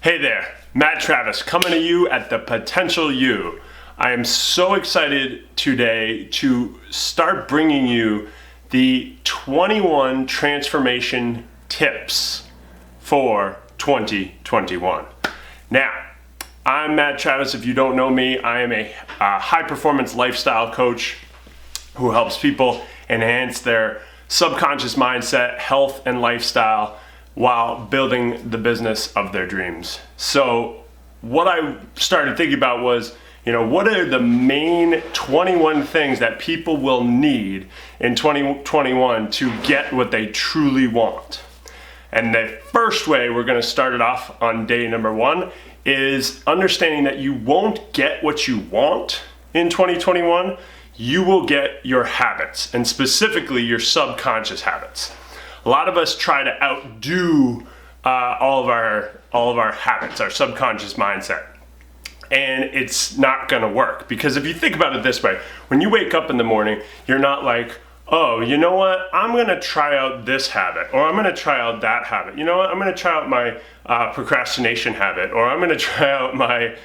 Hey there, Matt Travis coming to you at the Potential You. I am so excited today to start bringing you the 21 transformation tips for 2021. Now, I'm Matt Travis. If you don't know me, I am a high performance lifestyle coach who helps people enhance their subconscious mindset, health, and lifestyle while building the business of their dreams. So what I started thinking about was, what are the main 21 things that people will need in 2021 to get what they truly want? And the first way we're going to start it off on day number 1 is understanding that you won't get what you want in 2021. You will get your habits, and specifically your subconscious habits. A lot of us try to outdo all of our habits, our subconscious mindset. And it's not gonna work, because if you think about it this way, when you wake up in the morning, you're not like, oh, you know what, I'm gonna try out this habit, or I'm gonna try out that habit. You know what, I'm gonna try out my procrastination habit, or I'm gonna try out my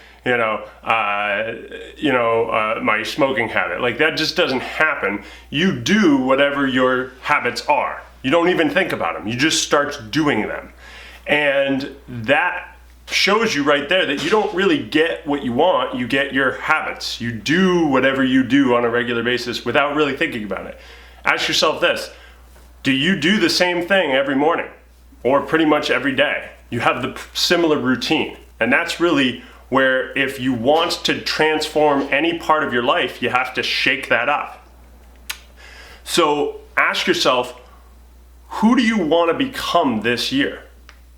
my smoking habit. Like, that just doesn't happen. You do whatever your habits are. You don't even think about them. You just start doing them. And that shows you right there that you don't really get what you want, you get your habits. You do whatever you do on a regular basis without really thinking about it. Ask yourself this: do you do the same thing every morning or pretty much every day? You have the similar routine. And that's really where, if you want to transform any part of your life, you have to shake that up. So ask yourself, who do you want to become this year?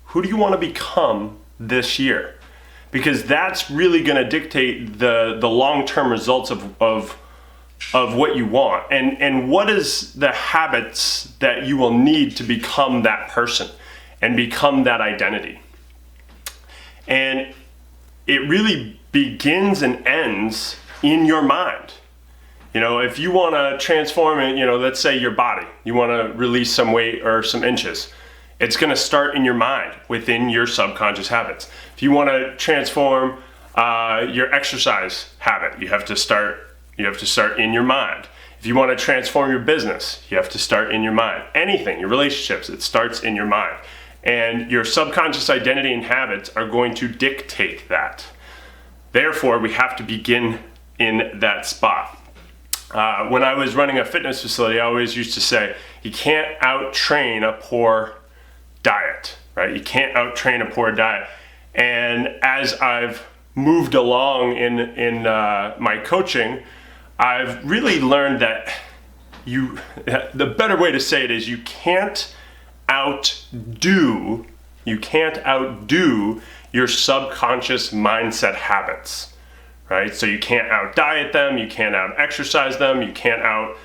Who do you want to become this year? Because that's really going to dictate the long-term results of what you want. And what is the habits that you will need to become that person and become that identity? And it really begins and ends in your mind. If you want to transform it, let's say your body, you want to release some weight or some inches, it's going to start in your mind, within your subconscious habits. If you want to transform your exercise habit, you have to start in your mind. If you want to transform your business, you have to start in your mind. Anything, your relationships, it starts in your mind. And your subconscious identity and habits are going to dictate that. Therefore, we have to begin in that spot. When I was running a fitness facility, I always used to say, you can't out-train a poor diet, right? You can't out-train a poor diet. And as I've moved along in my coaching, I've really learned that the better way to say it is, you can't outdo your subconscious mindset habits. Right? So you can't out diet them, you can't out exercise them, you can't out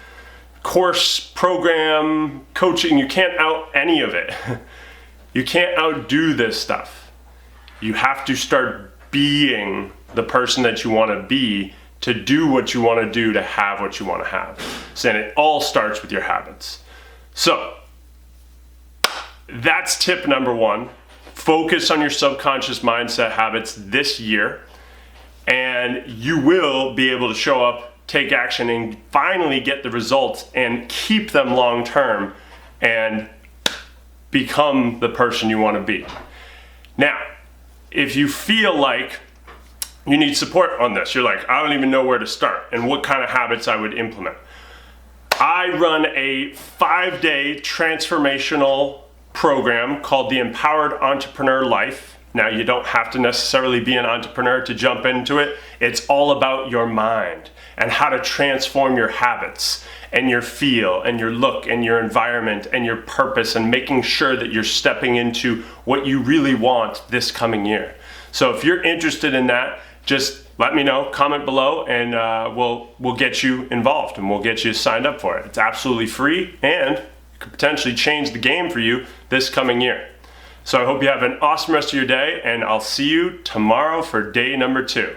course program coaching, you can't out any of it. You can't outdo this stuff. You have to start being the person that you want to be, to do what you want to do, to have what you want to have. So, and it all starts with your habits. So that's tip number 1. Focus on your subconscious mindset habits this year. And you will be able to show up, take action, and finally get the results and keep them long term and become the person you want to be. Now, if you feel like you need support on this, you're like, I don't even know where to start and what kind of habits I would implement. I run a 5-day transformational program called the Empowered Entrepreneur Life. Now, you don't have to necessarily be an entrepreneur to jump into it. It's all about your mind and how to transform your habits and your feel and your look and your environment and your purpose, and making sure that you're stepping into what you really want this coming year. So if you're interested in that, just let me know, comment below, and we'll get you involved and we'll get you signed up for it. It's absolutely free, and it could potentially change the game for you this coming year. So I hope you have an awesome rest of your day, and I'll see you tomorrow for day number 2.